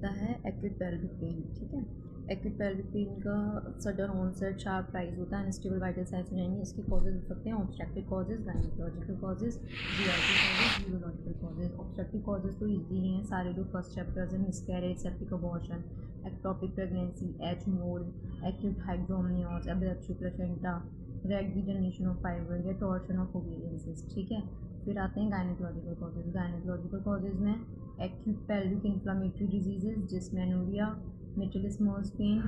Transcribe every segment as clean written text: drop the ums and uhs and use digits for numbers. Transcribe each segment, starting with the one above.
होता है acute pelvic pain, ठीक है। एक्यूट पेल्विक पेन का सडन ऑनसेट, शार्प राइज होता है, अनस्टेबल वाइटल साइंस हो जाएंगे। इसके कॉजेज हो सकते हैं obstructive causes, gynaecological causes, GIT causes, urological causes. Obstructive causes तो ईजी ही हैं सारे, जो फर्स्ट चैप्टर्स हैं, miscarriage, septic abortion, ectopic pregnancy, H mole, acute hydramnios, abruption placenta, red degeneration of fibroid या टॉर्शन ऑफ ओवेरियन सिस्ट, ठीक है। फिर आते हैं गायनेकोलॉजिकल कॉजेज। गायनेकोलॉजिकल कॉजेज में acute pelvic inflammatory diseases, dysmenorrhoea, mittelschmerz pain,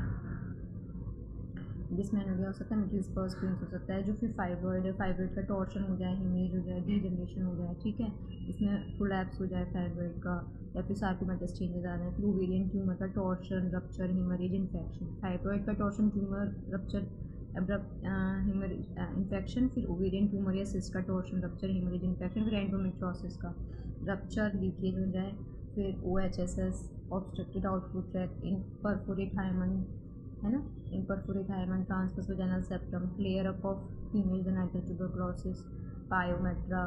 dysmenorrhoea हो सकता है, मिटलिस्मस पेन हो सकता है। जो फिर फाइब्रॉइड है, फाइब्रॉइड का टॉर्शन हो जाए, हिमरेज हो जाए, डीजनरेशन हो जाए, ठीक है, इसमें प्रोलैप्स हो जाए फाइब्रॉइड का, या फिर सार्कोमेटस चेंजेस आ रहे हैं। फिर ओवेरियन ट्यूमर का torsion, rupture, haemorrhage, infection. Fibroid का टॉर्शन, ट्यूमर, रप्चर, इन्फेक्शन। फिर ओवेरियन ट्यूमर या सिस्ट का टॉर्शन, रप्चर, हिमरेज, इन्फेक्शन। फिर एंडोमेट्रियोसिस का रप्चर, लीकेज हो जाए। फिर OHSS, obstructed output tract, imperforate hymen, है ना, imperforate hymen, transverse vaginal septum, flare up of female genital tuberculosis, pyometra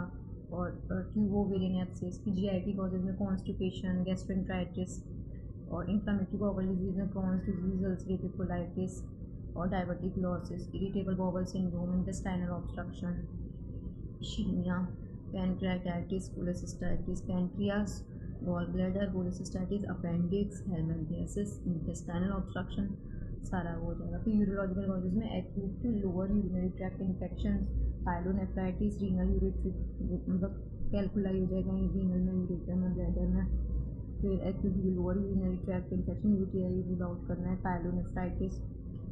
और ट्यूबोवेरियन एब्सेस। फिर GIT कॉजेज में कॉन्स्टिपेशन, गैस्ट्रेंटराइटिस और इन्फ्लेमेटरी बॉवल डिजीज में क्रॉन्स डिजीज, अल्सरेटिव कोलाइटिस और diverticulosis, irritable bowel syndrome, intestinal obstruction, ischaemia, pancreatitis, cholecystitis, pancreas, gall bladder, cholecystitis, appendix, helminthiasis, intestinal obstruction, सारा हो जाएगा। फिर यूरोलॉजिकल कॉजेज में acute lower urinary tract infection, pyelonephritis, renal ureteric, मतलब calculi हो जाएगा renal में, यूरेटर में, ब्लैडर में। फिर acute lower urinary tract infection, UTI rule out करना है, पाइलोनेफ्राइटिस।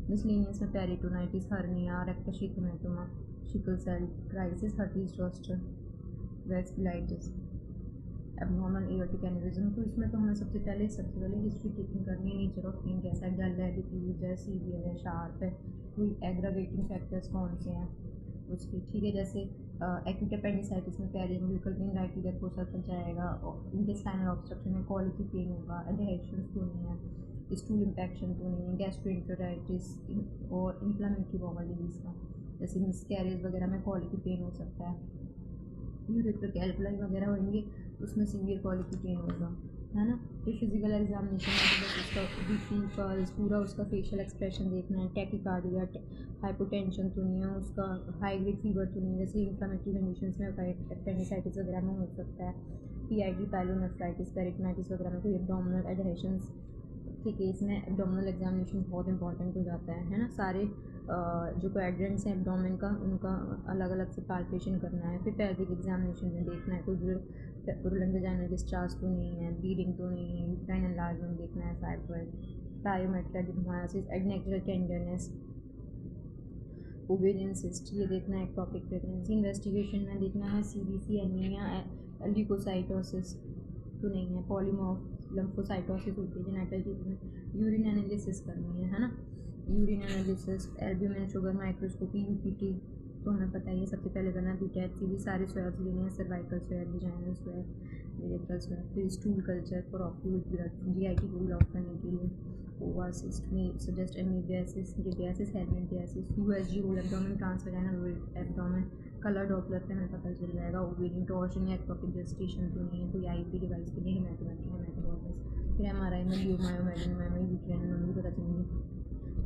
मिसलेनियस में peritonitis, hernia, rectus sheath haematoma, sickle cell crisis, herpes zoster, vasculitis, abnormal aortic aneurysm. तो इसमें तो हमें सबसे पहले हिस्ट्री टेकिंग करनी है, नेचर ऑफ पेन कैसा है, डल है, डिफ्यूज है, सीवियर है, शार्प है, कोई एग्रावेटिंग फैक्टर्स कौन से हैं उसके, ठीक है। जैसे एक्यूट अपेंडिसाइटिस में पेरिएम्बलिकल पेन, राइट ईयर को सर जाएगा, और इंटेस्टाइनल ऑब्स्ट्रक्शन में कॉलिक पेन होगा, एडहेशंस तो नहीं है, स्टूल इन्फेक्शन तो नहीं है, गैस्ट्रोएंटेराइटिस और इन्फ्लेमेटरी बॉवल डिजीज़ का, जैसे मिसकैरेज वगैरह में कॉलिक पेन हो सकता है। यूरेटर कैलकुलाई वगैरह होंगे तो उसमें सीवियर कॉलिक पेन होगा, है ना। फिर फिजिकल एग्जामिनेशन में तो बस उसका BP, पल्स, पूरा उसका फेशियल एक्सप्रेशन देखना है, टैकीकार्डिया, हाइपोटेंशन तो नहीं है, उसका हाई ग्रेड फीवर तो नहीं है, जैसे इन्फ्लेमेटरी कंडीशंस में अपेंडिसाइटिस वगैरह में हो सकता है। PID, पाइलोनेफ्राइटिस, पेरिटोनाइटिस वगैरह में कोई एब्डोमिनल एडहेशंस के केस में एब्डोमिनल एग्जामिनेशन बहुत इंपॉर्टेंट हो जाता है ना। सारे जो क्वाड्रेंट्स हैं एब्डोमेन का, उनका अलग अलग से पाल्पेशन करना है। फिर पेल्विक एग्जामिनेशन में देखना है कोई पुरुलन वेजाइनल डिस्चार्ज तो नहीं है, ब्लीडिंग तो नहीं है, यूट्राइन एनलार्जमेंट देखना है, फाइब्रॉइड, पायोमेट्रा, डिप्लोमासिस, एडनेक्टल टेंडरनेस, ओवेरियन सिस्ट, ये देखना है। एक्टोपिक प्रेगनेंसी इन्वेस्टिगेशन में देखना है CBC, एनीमिया, ल्यूकोसाइटोसिस तो नहीं है, पॉलीमॉर्फ लिम्फोसाइटोसिस होती है जेनेटल ट्यूब में। यूरिन एनालिसिस करनी है ना, urine analysis, albumin, sugar microscopy, UPT तो हमें पता ही है, सबसे पहले करना है। BTAC भी सारे स्वैब्स लेने हैं, cervical swab, vaginal swab, urethral swab. फिर stool culture for occult blood, GIT को रूल आउट करने के लिए। ओवासिस्ट में सजेस्ट एमीबियासिस, गिबियासिस, helminthiasis. USG whole abdomen, transvaginal whole abdomen, colour Doppler पे हमें पता चल जाएगा। ओवेरियन टॉर्शन या एक्टोपिक जेस्टेशन तो नहीं है, कोई IP डिवाइस के लिए हेमेटोमेट्रिस। फिर MRI में लियोमायोमेडिन, यूट्राइन नंबर पता चलेंगे।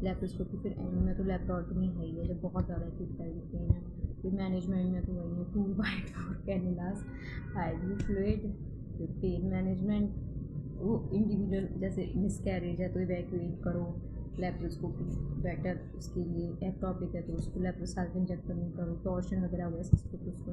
लेप्रोस्कोपी, फिर एंड में तो लेप्रोटमी है ही है जब बहुत ज़्यादा एक्यूट पेल्विक पेन है। फिर मैनेजमेंट में तो वही है, 2 बाई 4 कैनुलास, IV फ्लूइड। फिर पेन मैनेजमेंट, वो इंडिविजुअल, जैसे मिसकैरेज है तो इवैक्यूएट करो, लेप्रोस्कोपी बेटर उसके लिए। एक्टोपिक है तो उसको लेप्रोसाल्पिन इंजेक्ट करो, टॉर्शन वगैरह हुआ सिस्को तो उसको